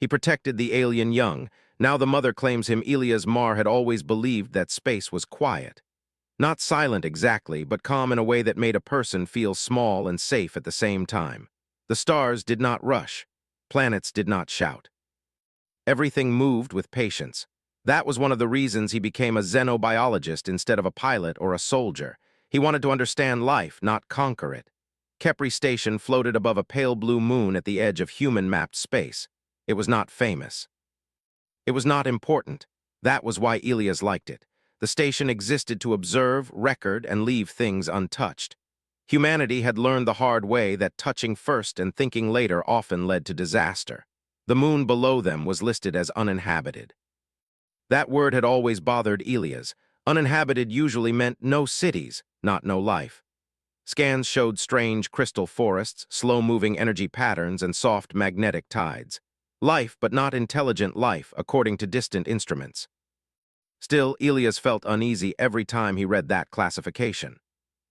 He protected the alien young. Now the mother claims him. Elias Mar had always believed that space was quiet. Not silent exactly, but calm in a way that made a person feel small and safe at the same time. The stars did not rush. Planets did not shout. Everything moved with patience. That was one of the reasons he became a xenobiologist instead of a pilot or a soldier. He wanted to understand life, not conquer it. Kepri Station floated above a pale blue moon at the edge of human-mapped space. It was not famous. It was not important. That was why Elias liked it. The station existed to observe, record, and leave things untouched. Humanity had learned the hard way that touching first and thinking later often led to disaster. The moon below them was listed as uninhabited. That word had always bothered Elias. Uninhabited usually meant no cities, not no life. Scans showed strange crystal forests, slow-moving energy patterns, and soft magnetic tides. Life, but not intelligent life, according to distant instruments. Still, Elias felt uneasy every time he read that classification.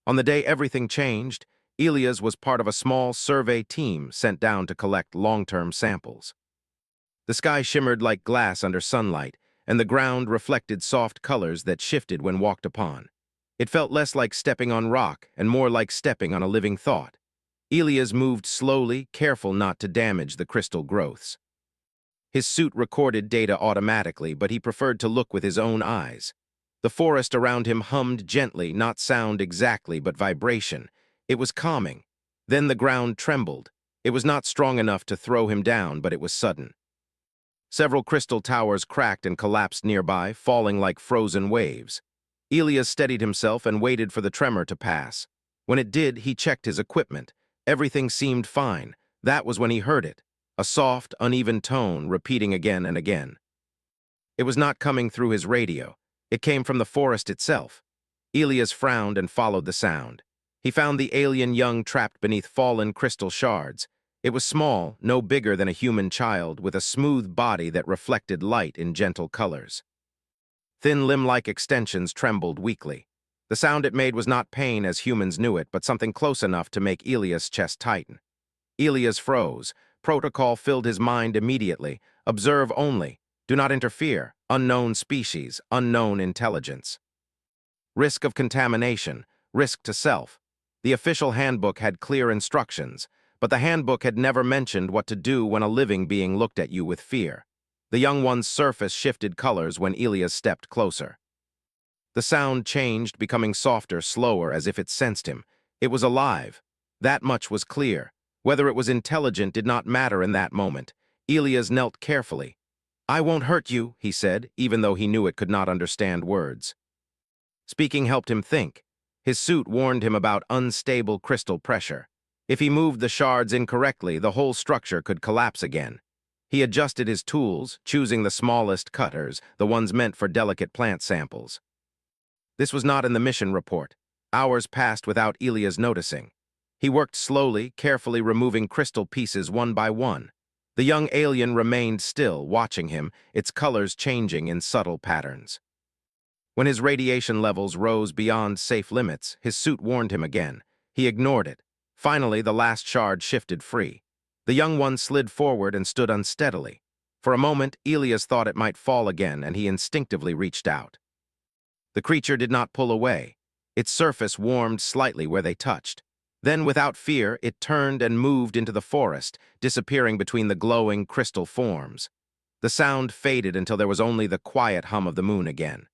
On the day everything changed, Elias was part of a small survey team sent down to collect long-term samples. The sky shimmered like glass under sunlight, and the ground reflected soft colors that shifted when walked upon. It felt less like stepping on rock and more like stepping on a living thought. Elias moved slowly, careful not to damage the crystal growths. His suit recorded data automatically, but he preferred to look with his own eyes. The forest around him hummed gently, not sound exactly, but vibration. It was calming. Then the ground trembled. It was not strong enough to throw him down, but it was sudden. Several crystal towers cracked and collapsed nearby, falling like frozen waves. Elias steadied himself and waited for the tremor to pass. When it did, he checked his equipment. Everything seemed fine. That was when he heard it, a soft, uneven tone repeating again and again. It was not coming through his radio. It came from the forest itself. Elias frowned and followed the sound. He found the alien young trapped beneath fallen crystal shards. It was small, no bigger than a human child, with a smooth body that reflected light in gentle colors. Thin limb-like extensions trembled weakly. The sound it made was not pain as humans knew it, but something close enough to make Elias' chest tighten. Elias froze. Protocol filled his mind immediately. Observe only. Do not interfere. Unknown species, unknown intelligence. Risk of contamination, risk to self. The official handbook had clear instructions, but the handbook had never mentioned what to do when a living being looked at you with fear. The young one's surface shifted colors when Elias stepped closer. The sound changed, becoming softer, slower, as if it sensed him. It was alive. That much was clear. Whether it was intelligent did not matter in that moment. Elias knelt carefully. "I won't hurt you," he said, even though he knew it could not understand words. Speaking helped him think. His suit warned him about unstable crystal pressure. If he moved the shards incorrectly, the whole structure could collapse again. He adjusted his tools, choosing the smallest cutters, the ones meant for delicate plant samples. This was not in the mission report. Hours passed without Elias noticing. He worked slowly, carefully removing crystal pieces one by one. The young alien remained still, watching him, its colors changing in subtle patterns. When his radiation levels rose beyond safe limits, his suit warned him again. He ignored it. Finally, the last shard shifted free. The young one slid forward and stood unsteadily. For a moment, Elias thought it might fall again, and he instinctively reached out. The creature did not pull away. Its surface warmed slightly where they touched. Then, without fear, it turned and moved into the forest, disappearing between the glowing crystal forms. The sound faded until there was only the quiet hum of the moon again.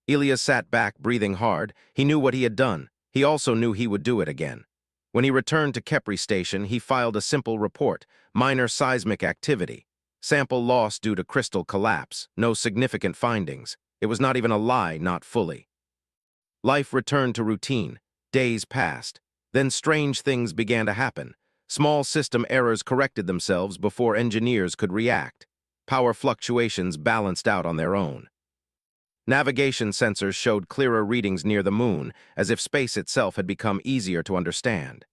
Elias sat back, breathing hard. He knew what he had done. He also knew he would do it again. When he returned to Kepri Station, he filed a simple report: minor seismic activity. Sample lost due to crystal collapse. No significant findings. It was not even a lie, not fully. Life returned to routine. Days passed. Then strange things began to happen. Small system errors corrected themselves before engineers could react. Power fluctuations balanced out on their own. Navigation sensors showed clearer readings near the moon, as if space itself had become easier to understand.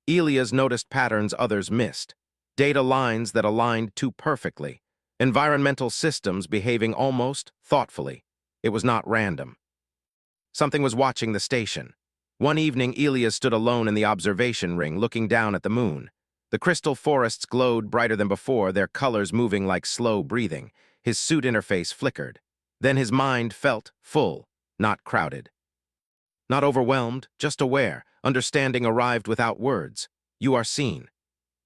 Elias noticed patterns others missed. Data lines that aligned too perfectly. Environmental systems behaving almost thoughtfully. It was not random. Something was watching the station. One evening, Elias stood alone in the observation ring, looking down at the moon. The crystal forests glowed brighter than before, their colors moving like slow breathing. His suit interface flickered. Then his mind felt full, not crowded. Not overwhelmed, just aware. Understanding arrived without words. You are seen.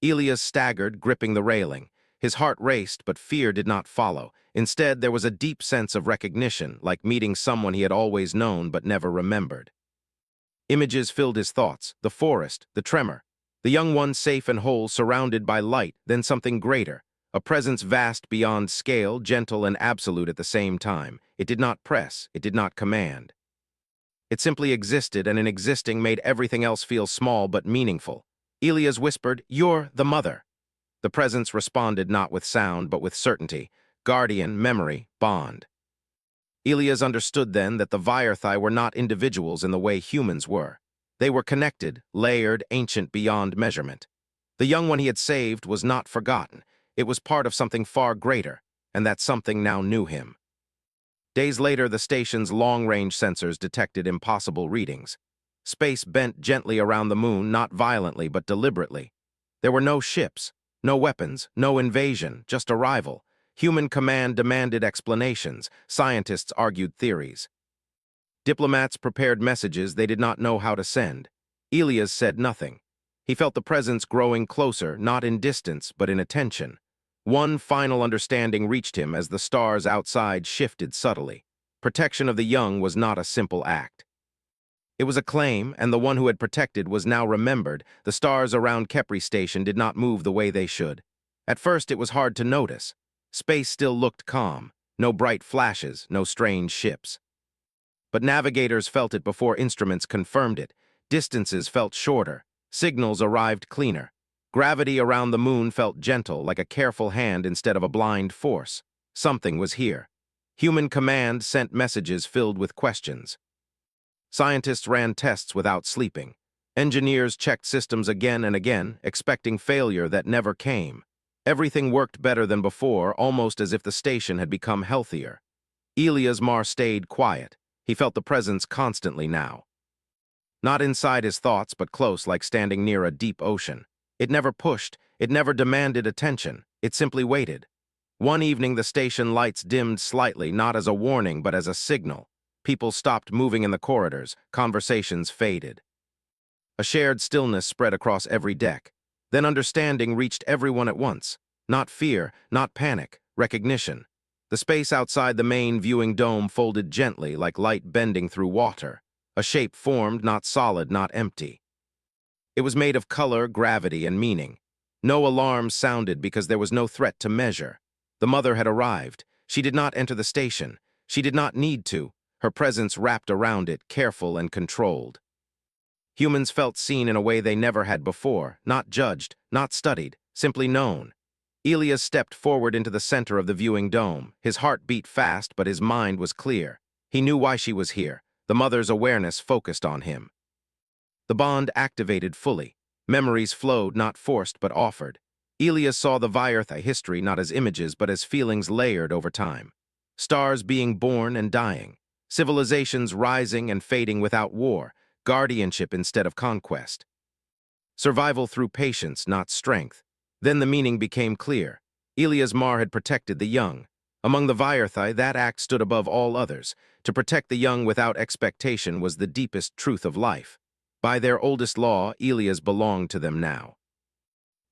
Elias staggered, gripping the railing. His heart raced, but fear did not follow. Instead, there was a deep sense of recognition, like meeting someone he had always known but never remembered. Images filled his thoughts, the forest, the tremor. The young one safe and whole, surrounded by light, then something greater. A presence vast beyond scale, gentle and absolute at the same time. It did not press, it did not command. It simply existed, and in existing made everything else feel small but meaningful. Elias whispered, "You're the mother." The presence responded not with sound, but with certainty. Guardian, memory, bond. Elias understood then that the Vierthai were not individuals in the way humans were. They were connected, layered, ancient beyond measurement. The young one he had saved was not forgotten. It was part of something far greater, and that something now knew him. Days later, the station's long-range sensors detected impossible readings. Space bent gently around the moon, not violently but deliberately. There were no ships, no weapons, no invasion, just arrival. Human command demanded explanations. Scientists argued theories. Diplomats prepared messages they did not know how to send. Elias said nothing. He felt the presence growing closer, not in distance, but in attention. One final understanding reached him as the stars outside shifted subtly. Protection of the young was not a simple act. It was a claim, and the one who had protected was now remembered. The stars around Kepri Station did not move the way they should. At first, it was hard to notice. Space still looked calm. No bright flashes, no strange ships. But navigators felt it before instruments confirmed it. Distances felt shorter. Signals arrived cleaner. Gravity around the moon felt gentle, like a careful hand instead of a blind force. Something was here. Human command sent messages filled with questions. Scientists ran tests without sleeping. Engineers checked systems again and again, expecting failure that never came. Everything worked better than before, almost as if the station had become healthier. Elias Mar stayed quiet. He felt the presence constantly now. Not inside his thoughts, but close, like standing near a deep ocean. It never pushed, it never demanded attention. It simply waited. One evening, the station lights dimmed slightly, not as a warning, but as a signal. People stopped moving in the corridors. Conversations faded. A shared stillness spread across every deck. Then understanding reached everyone at once. Not fear, not panic, recognition. The space outside the main viewing dome folded gently, like light bending through water. A shape formed, not solid, not empty. It was made of color, gravity, and meaning. No alarms sounded because there was no threat to measure. The mother had arrived. She did not enter the station. She did not need to. Her presence wrapped around it, careful and controlled. Humans felt seen in a way they never had before, not judged, not studied, simply known. Elias stepped forward into the center of the viewing dome. His heart beat fast, but his mind was clear. He knew why she was here. The mother's awareness focused on him. The bond activated fully. Memories flowed, not forced, but offered. Elias saw the Vierthai history not as images, but as feelings layered over time. Stars being born and dying. Civilizations rising and fading without war. Guardianship instead of conquest. Survival through patience, not strength. Then the meaning became clear. Elias Mar had protected the young. Among the Vierthai, that act stood above all others. To protect the young without expectation was the deepest truth of life. By their oldest law, Elias belonged to them now.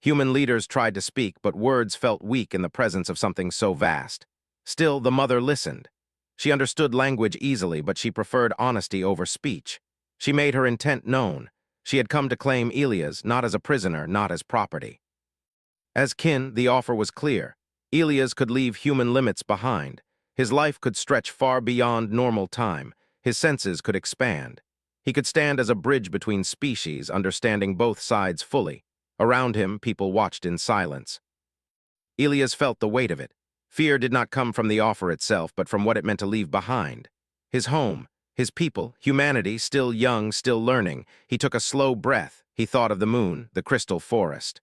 Human leaders tried to speak, but words felt weak in the presence of something so vast. Still, the mother listened. She understood language easily, but she preferred honesty over speech. She made her intent known. She had come to claim Elias, not as a prisoner, not as property. As kin, the offer was clear. Elias could leave human limits behind. His life could stretch far beyond normal time. His senses could expand. He could stand as a bridge between species, understanding both sides fully. Around him, people watched in silence. Elias felt the weight of it. Fear did not come from the offer itself, but from what it meant to leave behind. His home, his people, humanity, still young, still learning. He took a slow breath. He thought of the moon, the crystal forest.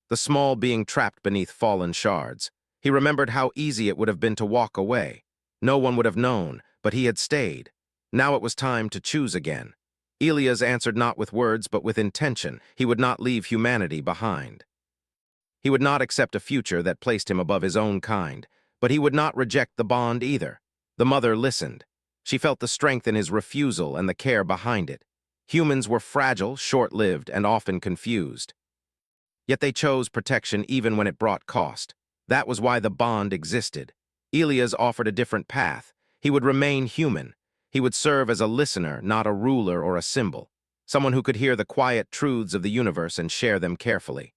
The small being trapped beneath fallen shards. He remembered how easy it would have been to walk away. No one would have known, but he had stayed. Now it was time to choose again. Elias answered not with words but with intention. He would not leave humanity behind. He would not accept a future that placed him above his own kind, but he would not reject the bond either. The mother listened. She felt the strength in his refusal and the care behind it. Humans were fragile, short-lived, and often confused. Yet they chose protection even when it brought cost. That was why the bond existed. Elias offered a different path. He would remain human. He would serve as a listener, not a ruler or a symbol. Someone who could hear the quiet truths of the universe and share them carefully.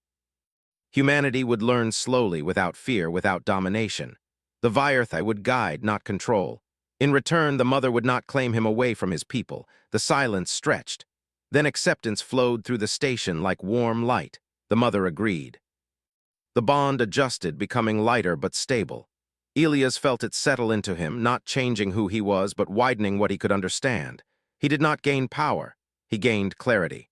Humanity would learn slowly, without fear, without domination. The Viewership would guide, not control. In return, the mother would not claim him away from his people. The silence stretched. Then acceptance flowed through the station like warm light. The mother agreed. The bond adjusted, becoming lighter but stable. Elias felt it settle into him, not changing who he was, but widening what he could understand. He did not gain power. He gained clarity.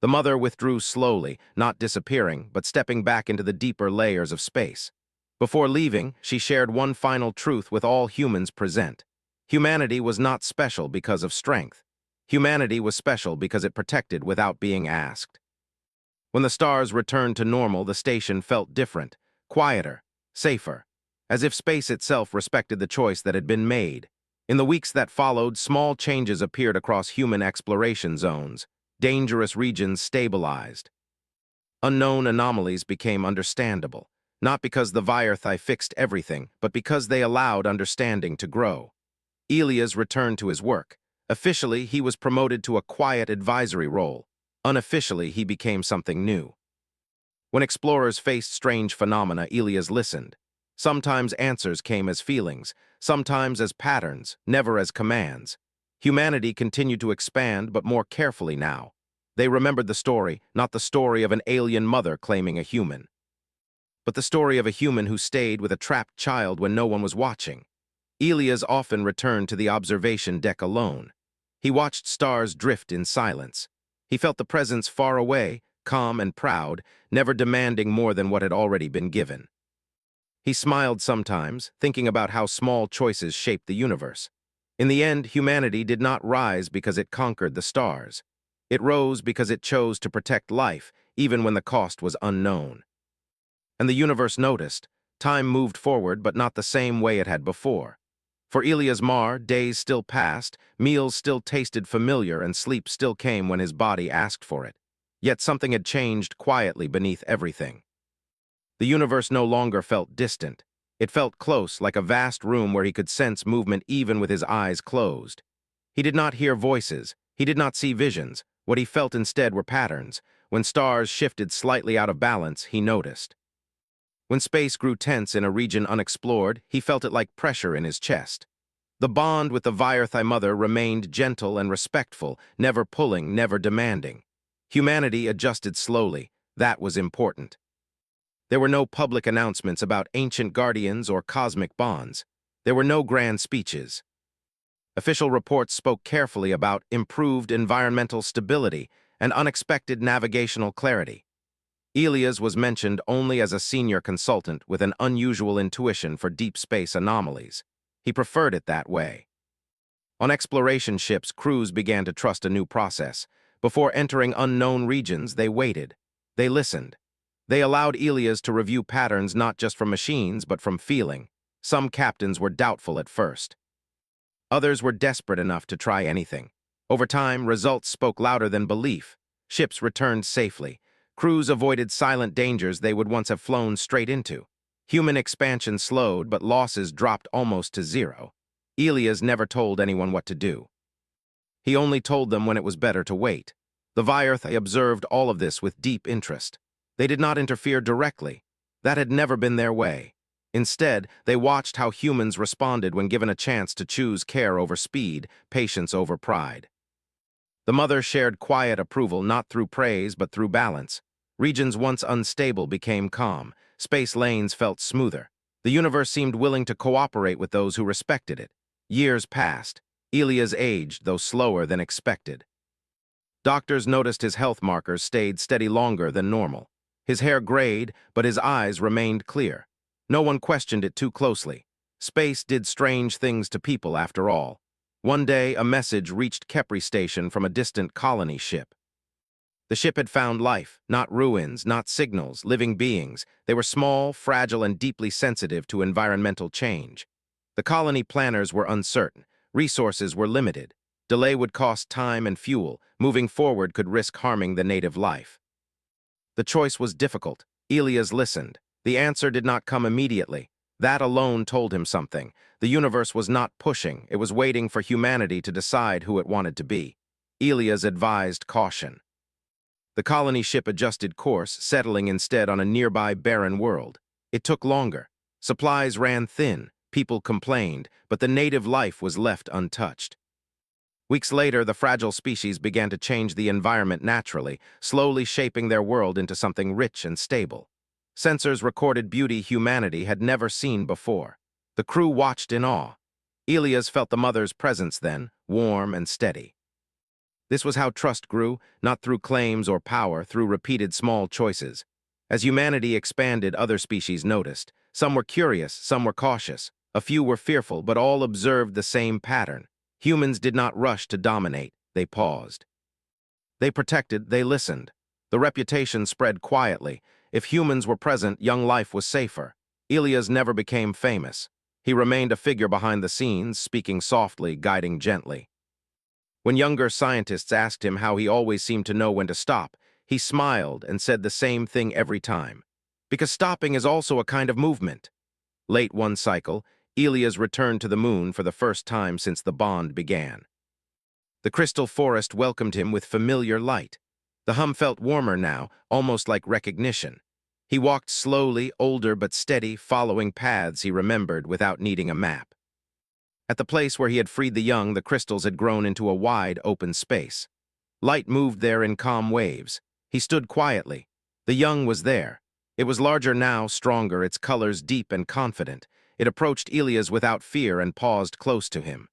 The mother withdrew slowly, not disappearing, but stepping back into the deeper layers of space. Before leaving, she shared one final truth with all humans present. Humanity was not special because of strength. Humanity was special because it protected without being asked. When the stars returned to normal, the station felt different, quieter, safer, as if space itself respected the choice that had been made. In the weeks that followed, small changes appeared across human exploration zones. Dangerous regions stabilized. Unknown anomalies became understandable, not because the Viewership fixed everything, but because they allowed understanding to grow. Elias returned to his work. Officially, he was promoted to a quiet advisory role. Unofficially, he became something new. When explorers faced strange phenomena, Elias listened. Sometimes answers came as feelings, sometimes as patterns, never as commands. Humanity continued to expand, but more carefully now. They remembered the story, not the story of an alien mother claiming a human, but the story of a human who stayed with a trapped child when no one was watching. Elias often returned to the observation deck alone. He watched stars drift in silence. He felt the presence far away, calm and proud, never demanding more than what had already been given. He smiled sometimes, thinking about how small choices shaped the universe. In the end, humanity did not rise because it conquered the stars. It rose because it chose to protect life, even when the cost was unknown. And the universe noticed. Time moved forward, but not the same way it had before. For Elias Mar, days still passed, meals still tasted familiar, and sleep still came when his body asked for it. Yet something had changed quietly beneath everything. The universe no longer felt distant. It felt close, like a vast room where he could sense movement even with his eyes closed. He did not hear voices. He did not see visions. What he felt instead were patterns. When stars shifted slightly out of balance, he noticed. When space grew tense in a region unexplored, he felt it like pressure in his chest. The bond with the Viewership mother remained gentle and respectful, never pulling, never demanding. Humanity adjusted slowly. That was important. There were no public announcements about ancient guardians or cosmic bonds. There were no grand speeches. Official reports spoke carefully about improved environmental stability and unexpected navigational clarity. Elias was mentioned only as a senior consultant with an unusual intuition for deep space anomalies. He preferred it that way. On exploration ships, crews began to trust a new process. Before entering unknown regions, they waited. They listened. They allowed Elias to review patterns not just from machines, but from feeling. Some captains were doubtful at first. Others were desperate enough to try anything. Over time, results spoke louder than belief. Ships returned safely. Crews avoided silent dangers they would once have flown straight into. Human expansion slowed, but losses dropped almost to zero. Elias never told anyone what to do. He only told them when it was better to wait. The Viewership observed all of this with deep interest. They did not interfere directly. That had never been their way. Instead, they watched how humans responded when given a chance to choose care over speed, patience over pride. The mother shared quiet approval not through praise but through balance. Regions once unstable became calm. Space lanes felt smoother. The universe seemed willing to cooperate with those who respected it. Years passed. Elias aged, though slower than expected. Doctors noticed his health markers stayed steady longer than normal. His hair grayed, but his eyes remained clear. No one questioned it too closely. Space did strange things to people after all. One day, a message reached Kepri Station from a distant colony ship. The ship had found life, not ruins, not signals, living beings. They were small, fragile, and deeply sensitive to environmental change. The colony planners were uncertain. Resources were limited. Delay would cost time and fuel. Moving forward could risk harming the native life. The choice was difficult. Elias listened. The answer did not come immediately. That alone told him something. The universe was not pushing. It was waiting for humanity to decide who it wanted to be. Elias advised caution. The colony ship adjusted course, settling instead on a nearby barren world. It took longer. Supplies ran thin. People complained, but the native life was left untouched. Weeks later, the fragile species began to change the environment naturally, slowly shaping their world into something rich and stable. Sensors recorded beauty humanity had never seen before. The crew watched in awe. Elias felt the mother's presence then, warm and steady. This was how trust grew, not through claims or power, through repeated small choices. As humanity expanded, other species noticed. Some were curious, some were cautious. A few were fearful, but all observed the same pattern. Humans did not rush to dominate, they paused. They protected, they listened. The reputation spread quietly. If humans were present, young life was safer. Elias never became famous. He remained a figure behind the scenes, speaking softly, guiding gently. When younger scientists asked him how he always seemed to know when to stop, he smiled and said the same thing every time. Because stopping is also a kind of movement. Late one cycle, Elias returned to the moon for the first time since the bond began. The crystal forest welcomed him with familiar light. The hum felt warmer now, almost like recognition. He walked slowly, older but steady, following paths he remembered without needing a map. At the place where he had freed the young, the crystals had grown into a wide, open space. Light moved there in calm waves. He stood quietly. The young was there. It was larger now, stronger, its colors deep and confident. It approached Elias without fear and paused close to him.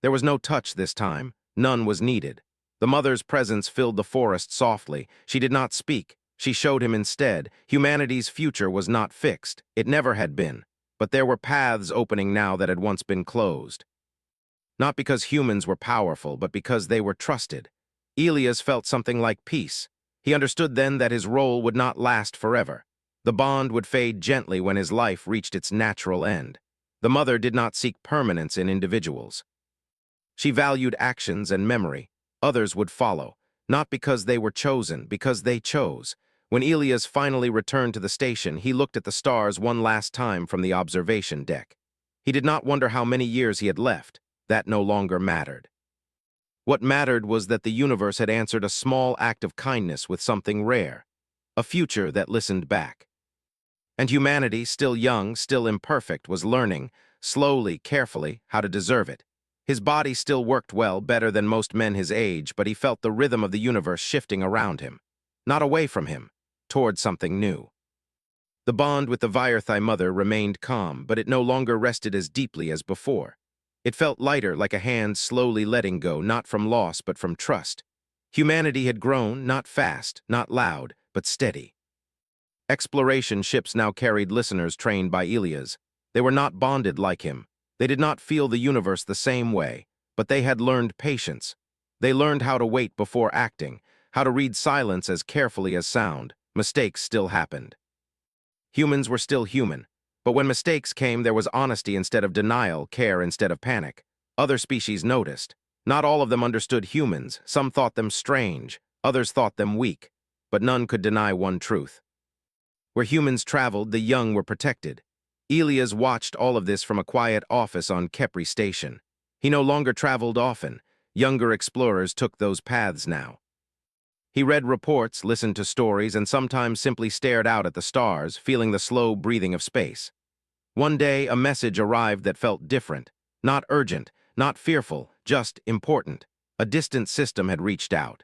There was no touch this time. None was needed. The mother's presence filled the forest softly. She did not speak. She showed him instead. Humanity's future was not fixed. It never had been. But there were paths opening now that had once been closed. Not because humans were powerful, but because they were trusted. Elias felt something like peace. He understood then that his role would not last forever. The bond would fade gently when his life reached its natural end. The mother did not seek permanence in individuals. She valued actions and memory. Others would follow, not because they were chosen, because they chose. When Elias finally returned to the station, he looked at the stars one last time from the observation deck. He did not wonder how many years he had left. That no longer mattered. What mattered was that the universe had answered a small act of kindness with something rare, a future that listened back. And humanity, still young, still imperfect, was learning, slowly, carefully, how to deserve it. His body still worked well, better than most men his age, but he felt the rhythm of the universe shifting around him, not away from him, toward something new. The bond with the Vierthai mother remained calm, but it no longer rested as deeply as before. It felt lighter, like a hand slowly letting go, not from loss, but from trust. Humanity had grown, not fast, not loud, but steady. Exploration ships now carried listeners trained by Elias. They were not bonded like him. They did not feel the universe the same way, but they had learned patience. They learned how to wait before acting, how to read silence as carefully as sound. Mistakes still happened. Humans were still human, but when mistakes came, there was honesty instead of denial, care instead of panic. Other species noticed. Not all of them understood humans. Some thought them strange, others thought them weak, but none could deny one truth. Where humans traveled, the young were protected. Elias watched all of this from a quiet office on Kepri Station. He no longer traveled often. Younger explorers took those paths now. He read reports, listened to stories, and sometimes simply stared out at the stars, feeling the slow breathing of space. One day, a message arrived that felt different. Not urgent, not fearful, just important. A distant system had reached out.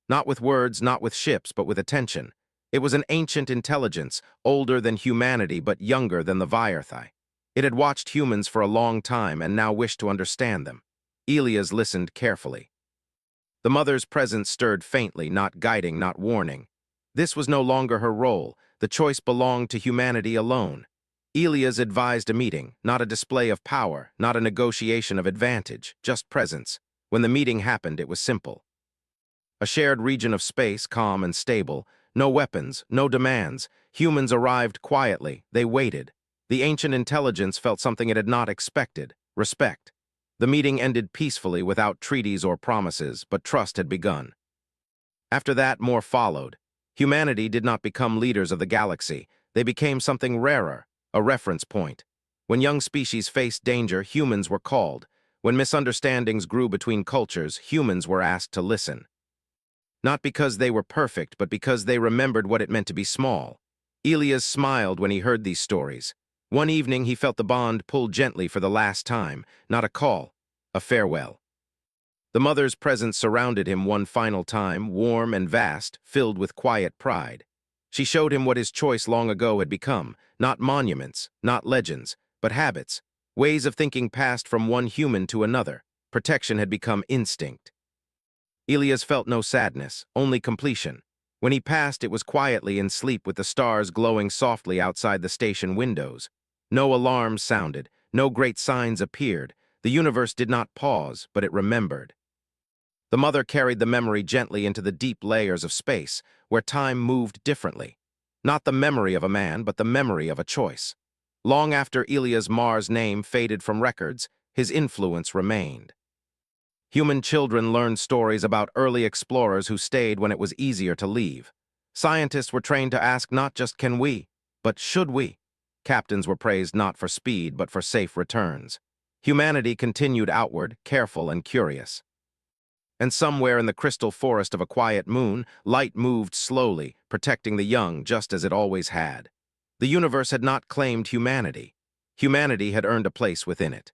Not with words, not with ships, but with attention. It was an ancient intelligence, older than humanity but younger than the Vierthai. It had watched humans for a long time and now wished to understand them. Elias listened carefully. The mother's presence stirred faintly, not guiding, not warning. This was no longer her role. The choice belonged to humanity alone. Elias advised a meeting, not a display of power, not a negotiation of advantage, just presence. When the meeting happened, it was simple. A shared region of space, calm and stable. No weapons, no demands. Humans arrived quietly. They waited. The ancient intelligence felt something it had not expected: respect. The meeting ended peacefully without treaties or promises, but trust had begun. After that, more followed. Humanity did not become leaders of the galaxy. They became something rarer, a reference point. When young species faced danger, humans were called. When misunderstandings grew between cultures, humans were asked to listen. Not because they were perfect, but because they remembered what it meant to be small. Elias smiled when he heard these stories. One evening, he felt the bond pull gently for the last time, not a call, a farewell. The mother's presence surrounded him one final time, warm and vast, filled with quiet pride. She showed him what his choice long ago had become: not monuments, not legends, but habits, ways of thinking passed from one human to another. Protection had become instinct. Elias felt no sadness, only completion. When he passed, it was quietly in sleep with the stars glowing softly outside the station windows. No alarms sounded, no great signs appeared. The universe did not pause, but it remembered. The mother carried the memory gently into the deep layers of space, where time moved differently. Not the memory of a man, but the memory of a choice. Long after Elias Mar's name faded from records, his influence remained. Human children learned stories about early explorers who stayed when it was easier to leave. Scientists were trained to ask not just can we, but should we. Captains were praised not for speed, but for safe returns. Humanity continued outward, careful and curious. And somewhere in the crystal forest of a quiet moon, light moved slowly, protecting the young just as it always had. The universe had not claimed humanity. Humanity had earned a place within it.